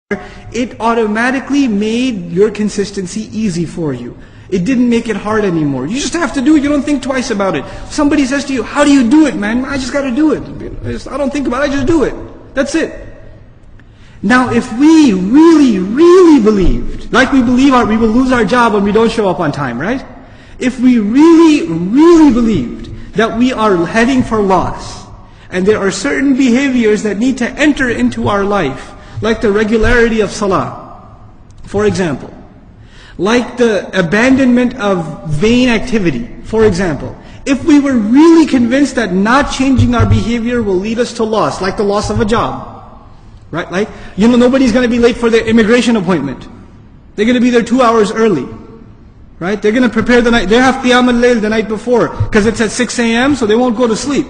it automatically made your consistency easy for you. It didn't make it hard anymore. You just have to do it. You don't think twice about it. Somebody says to you, how do you do it, man? I just got to do it. I don't think about it. I just do it. That's it. Now, if we really, really believed, like we believe we will lose our job when we don't show up on time, right? If we really, really believed that we are heading for loss, and there are certain behaviors that need to enter into our life, like the regularity of salah, for example, like the abandonment of vain activity, for example. If we were really convinced that not changing our behavior will lead us to loss, like the loss of a job, right? Like, nobody's going to be late for their immigration appointment. They're going to be there 2 hours early, right? They're going to prepare the night. They have Qiyam al-Layl the night before, because it's at 6 a.m., so they won't go to sleep.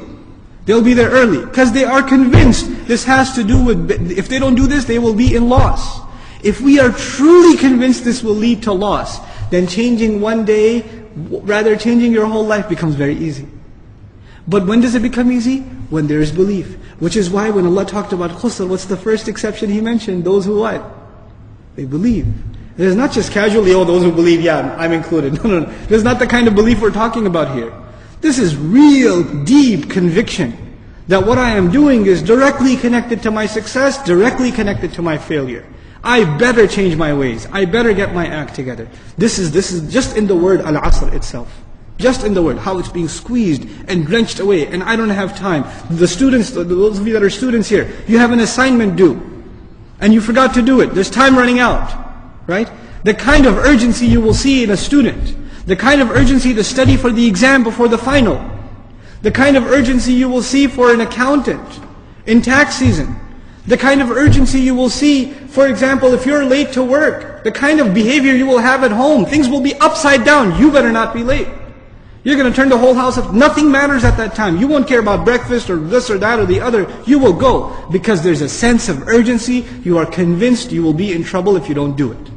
They'll be there early, because they are convinced this has to do with, if they don't do this, they will be in loss. If we are truly convinced this will lead to loss, then changing one day, rather changing your whole life becomes very easy. But when does it become easy? When there is belief. Which is why when Allah talked about khusr, what's the first exception He mentioned? Those who what? They believe. There's not just casually, those who believe, yeah, I'm included. No. There's not the kind of belief we're talking about here. This is real, deep conviction that what I am doing is directly connected to my success, directly connected to my failure. I better change my ways. I better get my act together. This is just in the word al-asr itself. Just in the word, how it's being squeezed and drenched away, and I don't have time. The students, those of you that are students here, you have an assignment due, and you forgot to do it. There's time running out, right? The kind of urgency you will see in a student, the kind of urgency to study for the exam before the final, the kind of urgency you will see for an accountant in tax season, the kind of urgency you will see, for example, if you're late to work, the kind of behavior you will have at home, things will be upside down. You better not be late. You're going to turn the whole house up. Nothing matters at that time. You won't care about breakfast or this or that or the other. You will go because there's a sense of urgency. You are convinced you will be in trouble if you don't do it.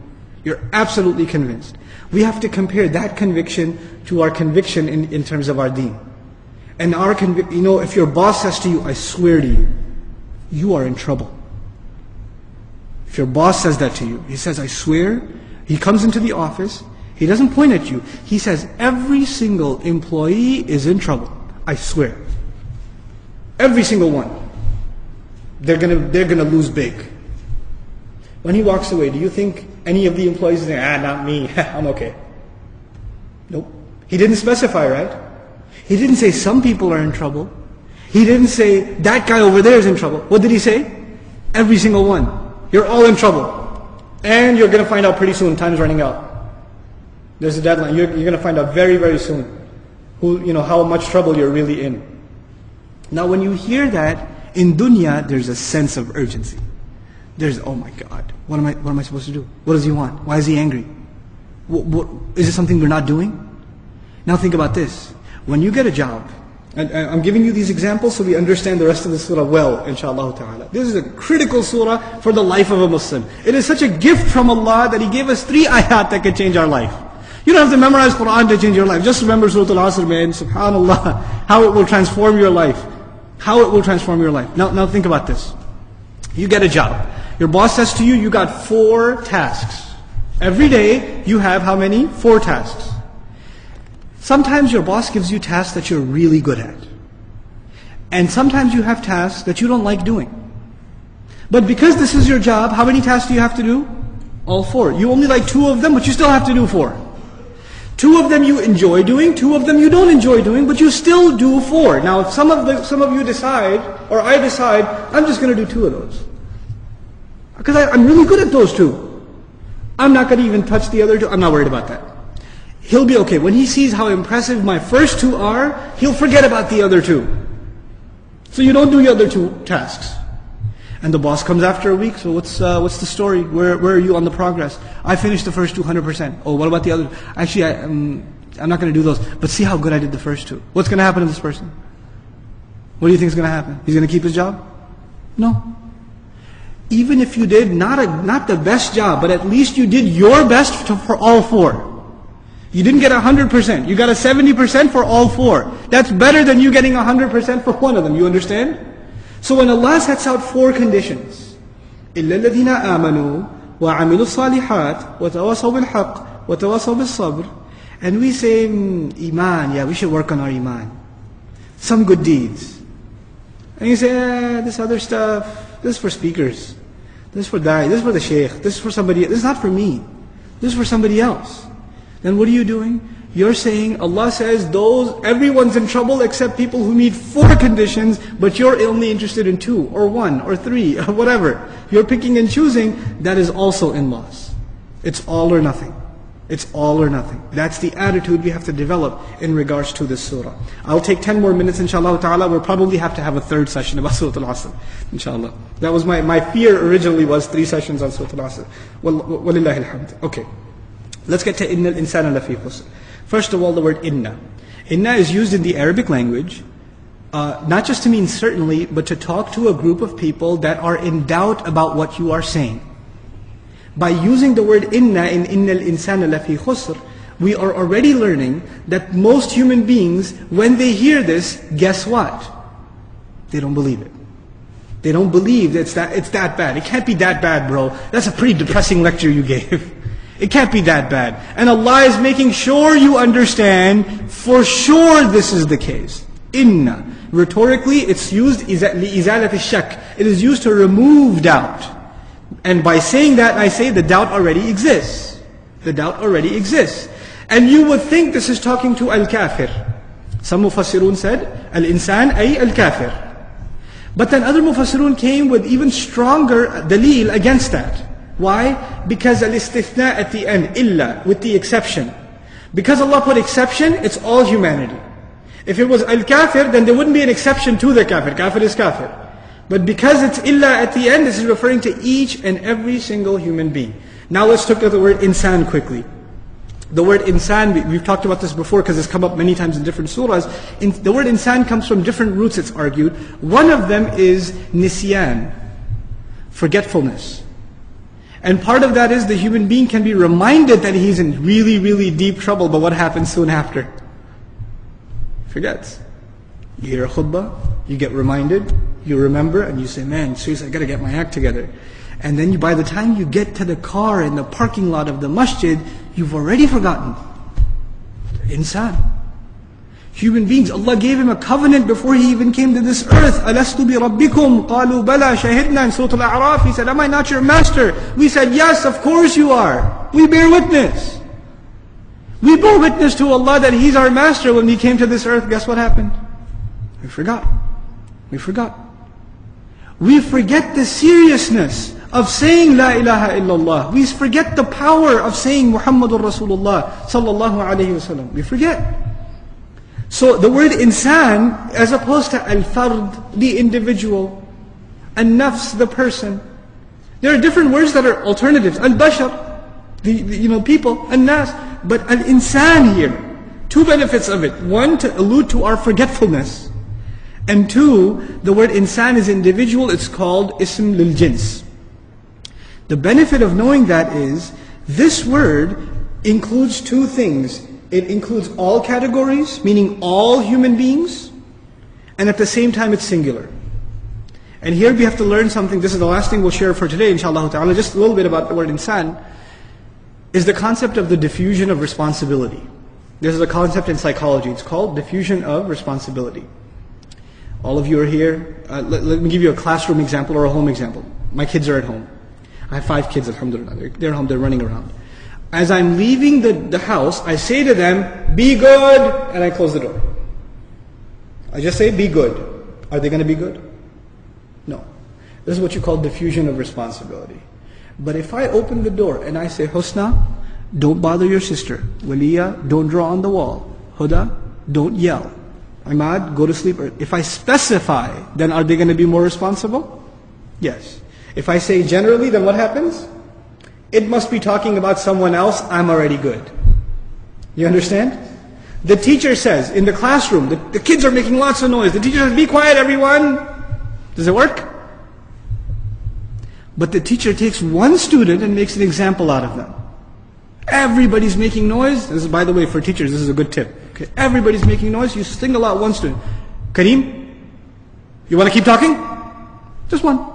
You're absolutely convinced. We have to compare that conviction to our conviction in terms of our deen. And our if your boss says to you, I swear to you, you are in trouble. If your boss says that to you, he says, I swear, he comes into the office, he doesn't point at you, he says, every single employee is in trouble. I swear. Every single one. They're gonna lose big. When he walks away, do you think any of the employees say, not me, I'm okay? Nope. He didn't specify, right? He didn't say some people are in trouble. He didn't say that guy over there is in trouble. What did he say? Every single one. You're all in trouble. And you're going to find out pretty soon, time's running out. There's a deadline. You're going to find out very, very soon how much trouble you're really in. Now when you hear that, in dunya, there's a sense of urgency. There's, oh my God, what am I supposed to do? What does he want? Why is he angry? Is it something we're not doing? Now think about this. When you get a job, and I'm giving you these examples so we understand the rest of the surah well, inshaAllah ta'ala. This is a critical surah for the life of a Muslim. It is such a gift from Allah that He gave us 3 ayat that can change our life. You don't have to memorize Quran to change your life. Just remember Surah Al-Asr, man. SubhanAllah, how it will transform your life. How it will transform your life. Now think about this. You get a job. Your boss says to you, you got 4 tasks. Every day, you have how many? 4 tasks. Sometimes your boss gives you tasks that you're really good at. And sometimes you have tasks that you don't like doing. But because this is your job, how many tasks do you have to do? All 4. You only like 2 of them, but you still have to do 4. 2 of them you enjoy doing, 2 of them you don't enjoy doing, but you still do 4. Now if some of you decide, or I decide, I'm just going to do 2 of those. Because I'm really good at those 2. I'm not going to even touch the other 2. I'm not worried about that. He'll be okay. When he sees how impressive my first 2 are, he'll forget about the other 2. So you don't do the other 2 tasks. And the boss comes after a week, so what's the story? Where are you on the progress? I finished the first 200%. Oh, what about the other? Actually, I'm not going to do those. But see how good I did the first 2. What's going to happen to this person? What do you think is going to happen? He's going to keep his job? No. Even if you did not the best job, but at least you did your best for all 4. You didn't get 100%. You got a 70% for all 4. That's better than you getting 100% for one of them. You understand? So when Allah sets out 4 conditions, إِلَّا الَّذِينَ آمَنُوا وَعَمِلُوا الصَّالِحَاتِ وَتَوَاصَوْا بِالْحَقِّ وَتَوَاصَوْا بِالصَّبْرِ. And we say, Iman, yeah, we should work on our Iman. Some good deeds. And you say, this other stuff, this is for speakers. This is for Da'i, this is for the Shaykh, this is for somebody, this is not for me. This is for somebody else. Then what are you doing? You're saying, Allah says, everyone's in trouble except people who meet 4 conditions, but you're only interested in 2, or 1, or 3, or whatever. You're picking and choosing, that is also in loss. It's all or nothing. It's all or nothing. That's the attitude we have to develop in regards to this surah. I'll take 10 more minutes, inshallah ta'ala. We'll probably have to have a 3rd session about Surah Al-Asr, inshallah. That was my fear originally, was 3 sessions on Surah Al-Asr. Walillahi alhamd. Okay. Let's get to Inna al-insana lafi khusr. First of all, the word inna. Inna is used in the Arabic language, not just to mean certainly, but to talk to a group of people that are in doubt about what you are saying. By using the word inna in Inna al-insana lafi khusr, we are already learning that most human beings, when they hear this, guess what? They don't believe it. They don't believe that it's that bad. It can't be that bad, bro. That's a pretty depressing lecture you gave. It can't be that bad. And Allah is making sure you understand, for sure this is the case. Inna. Rhetorically, it's used لِإِزَالَةِ الشَّكِّ. It is used to remove doubt. And by saying that, I say the doubt already exists. The doubt already exists. And you would think this is talking to al-kafir. Some mufassirun said, al-insan ay al-kafir. But then other mufassirun came with even stronger dalil against that. Why? Because al-istithna at the end, illa, with the exception. Because Allah put exception, it's all humanity. If it was al-kafir, then there wouldn't be an exception to the kafir. Kafir is kafir. But because it's illa at the end, this is referring to each and every single human being. Now let's look at the word insan quickly. The word insan, we've talked about this before because it's come up many times in different surahs. The word insan comes from different roots, it's argued. One of them is nisyan, forgetfulness. And part of that is the human being can be reminded that he's in really, really deep trouble, but what happens soon after? Forgets. You hear a khutbah, you get reminded, you remember, and you say, man, seriously, I got to get my act together. And then by the time you get to the car in the parking lot of the masjid, you've already forgotten. Insan. Human beings, Allah gave him a covenant before he even came to this earth. أَلَسْتُ بِرَبِّكُمْ قَالُوا بَلَى شَهِدْنَا in Surah Al-A'raf. He said, am I not your master? We said, yes, of course you are. We bear witness. We bore witness to Allah that He's our master. When He came to this earth, guess what happened? We forgot. We forgot. We forget the seriousness of saying La ilaha illallah. We forget the power of saying Muhammadur Rasulullah sallallahu alayhi wa sallam. We forget. So the word insan, as opposed to al-fard, the individual, an-nafs, the person. There are different words that are alternatives. Al-bashar, the people, an-nas. But al-insan here, 2 benefits of it. 1, to allude to our forgetfulness. And 2, the word insan is individual, it's called ism lil jins. The benefit of knowing that is, this word includes 2 things. It includes all categories, meaning all human beings, and at the same time it's singular. And here we have to learn something. This is the last thing we'll share for today, inshallah ta'ala. Just a little bit about the word insan, is the concept of the diffusion of responsibility. This is a concept in psychology. It's called diffusion of responsibility. All of you are here. Let me give you a classroom example or a home example. My kids are at home. I have 5 kids, alhamdulillah. They're home, they're running around. As I'm leaving the house, I say to them, be good, and I close the door. I just say, be good. Are they going to be good? No. This is what you call diffusion of responsibility. But if I open the door and I say, Husna, don't bother your sister. Waliya, don't draw on the wall. Huda, don't yell. Ahmad, go to sleep. If I specify, then are they going to be more responsible? Yes. If I say generally, then what happens? It must be talking about someone else, I'm already good. You understand? The teacher says, in the classroom, the kids are making lots of noise. The teacher says, be quiet everyone. Does it work? But the teacher takes one student and makes an example out of them. Everybody's making noise. This is, by the way, for teachers, this is a good tip. Okay? Everybody's making noise. You single out one student. Kareem, you want to keep talking? Just one.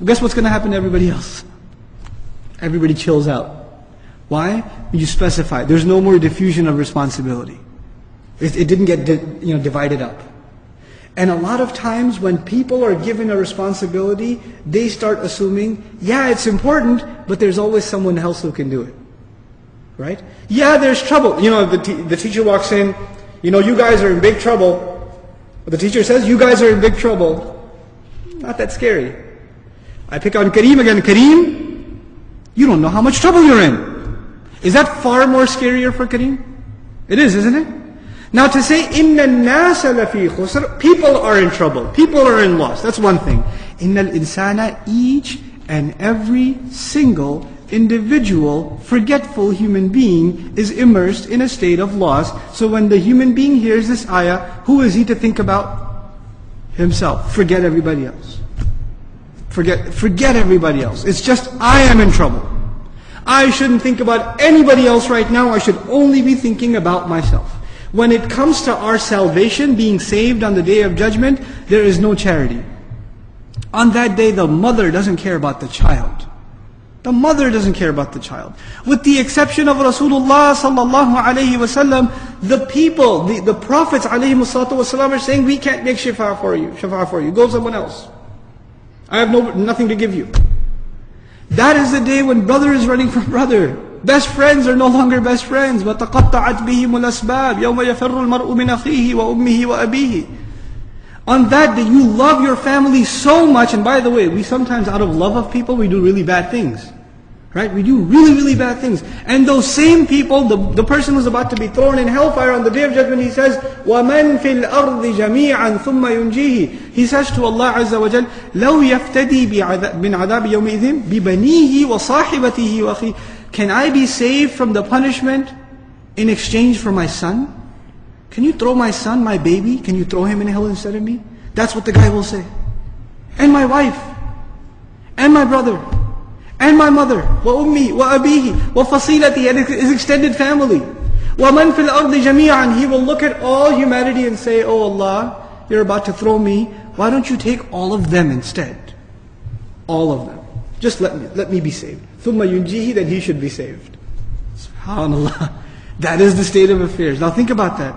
Guess what's going to happen to everybody else? Everybody chills out. Why? You specify. There's no more diffusion of responsibility. It didn't get divided up. And a lot of times when people are given a responsibility, they start assuming, yeah, it's important, but there's always someone else who can do it. Right? Yeah, there's trouble. The teacher walks in, you guys are in big trouble. The teacher says, you guys are in big trouble. Not that scary. I pick on Kareem again. Kareem, you don't know how much trouble you're in. Is that far more scarier for Kareem? It is, isn't it? Now to say, إِنَّ النَّاسَ لَفِي خُسْرٍ, people are in trouble. People are in loss. That's one thing. إِنَّ الْإِنسَانَ, each and every single individual, forgetful human being is immersed in a state of loss. So when the human being hears this ayah, who is he to think about? Himself. Forget everybody else. Forget everybody else. It's just, I am in trouble. I shouldn't think about anybody else right now. I should only be thinking about myself. When it comes to our salvation, being saved on the Day of Judgment, there is no charity. On that day, the mother doesn't care about the child. The mother doesn't care about the child. With the exception of Rasulullah sallallahu alaihi wasallam, the people, the prophets alaihi wasallam are saying, we can't make shafa'a for you. Go someone else. I have nothing to give you. That is the day when brother is running from brother. Best friends are no longer best friends. وَتَقَطَّعَتْ بِهِمُ الْأَسْبَابِ يَوْمَ يَفِرُّ الْمَرْءُ مِنْ أَخِيهِ وَأُمِّهِ وَأَبِيهِ. On that day, you love your family so much. And by the way, we sometimes, out of love of people, we do really bad things. Right? We do really, really bad things. And those same people, the person who's about to be thrown in hellfire on the Day of Judgment, he says, وَمَنْ فِي الْأَرْضِ جَمِيعًا ثُمَّ يُنْجِيهِ. He says to Allah Azza wa Jal, لَوْ يَفْتَدِي مِنْ عَذَابِ يَوْمِئِذٍ بِبَنِيهِ وَصَاحِبَتِهِ وَأَخِيهِ. Can I be saved from the punishment in exchange for my son? Can you throw my son, my baby, can you throw him in hell instead of me? That's what the guy will say. And my wife, and my brother, and my mother, وَأُمِّي وَأَبِيهِ وَفَصِيلَتِي, and his extended family. وَمَنْ فِي الْأَرْضِ جَمِيعًا. He will look at all humanity and say, oh Allah, you're about to throw me. Why don't you take all of them instead? All of them. Just let me be saved. ثُمَّ يُنْجِيهِ, then he should be saved. SubhanAllah. That is the state of affairs. Now think about that.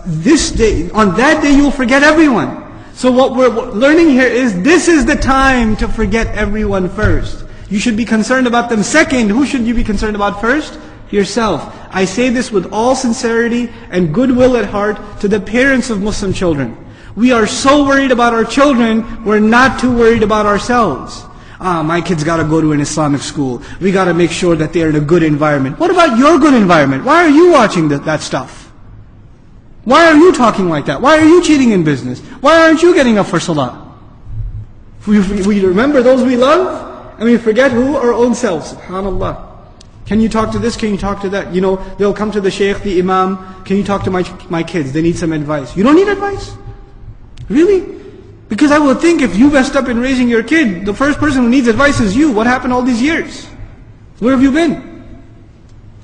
This day, on that day, you'll forget everyone. So what we're learning here is, this is the time to forget everyone first. You should be concerned about them second. Who should you be concerned about first? Yourself. I say this with all sincerity and goodwill at heart to the parents of Muslim children. We are so worried about our children, we're not too worried about ourselves. My kids got to go to an Islamic school. We got to make sure that they're in a good environment. What about your good environment? Why are you watching that stuff? Why are you talking like that? Why are you cheating in business? Why aren't you getting up for salah? We remember those we love, and we forget who? Our own selves. SubhanAllah. Can you talk to this? Can you talk to that? They'll come to the shaykh, the imam. Can you talk to my kids? They need some advice. You don't need advice? Really? Because I would think if you messed up in raising your kid, the first person who needs advice is you. What happened all these years? Where have you been?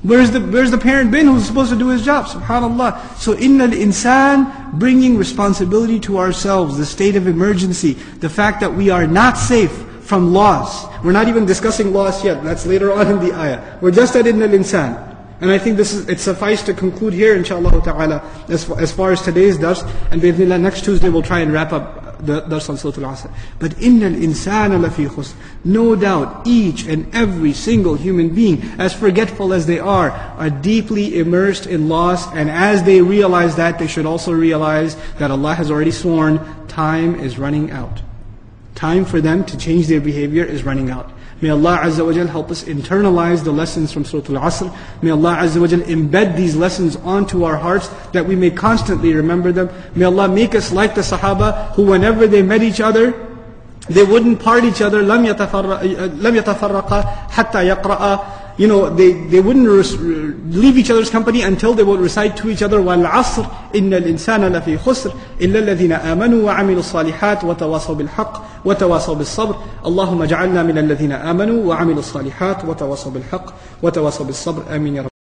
Where's the parent been who's supposed to do his job? SubhanAllah. So inna al-insan, bringing responsibility to ourselves, the state of emergency, the fact that we are not safe from loss. We're not even discussing loss yet. That's later on in the ayah. We're just at inna al-insan. And I think it suffices to conclude here, inshaAllah ta'ala, as far as today's dars. And bi'idhnillah, next Tuesday we'll try and wrap up the dars on Surah Al-Asr. But إِنَّ الْإِنسَانَ لَفِي خُسْرٍ. No doubt, each and every single human being, as forgetful as they are deeply immersed in loss. And as they realize that, they should also realize that Allah has already sworn, time is running out. Time for them to change their behavior is running out. May Allah Azza wa Jal help us internalize the lessons from Surah Al-Asr. May Allah Azza wa Jal embed these lessons onto our hearts that we may constantly remember them. May Allah make us like the Sahaba who whenever they met each other, they wouldn't part each other. لَمْ يَتَفَرَّقَا حَتَّى يَقْرَأَ. They wouldn't leave each other's company until they would recite to each other, وَالْعَصْرِ إِنَّ الْإِنسَانَ لَفِي خُسْرٍ إِلَّا الَّذِينَ آمَنُوا وَعَمِلُوا الصَّالِحَاتِ وَتَوَاصَوْا بِالْحَقِّ وَتَوَاصَوْا بِالصَّبْرِ اللهم اجعلنا من الذين آمنوا وعملوا الصالحات وتواصوا بالحق وتواصوا بالصبر آمين يا رب.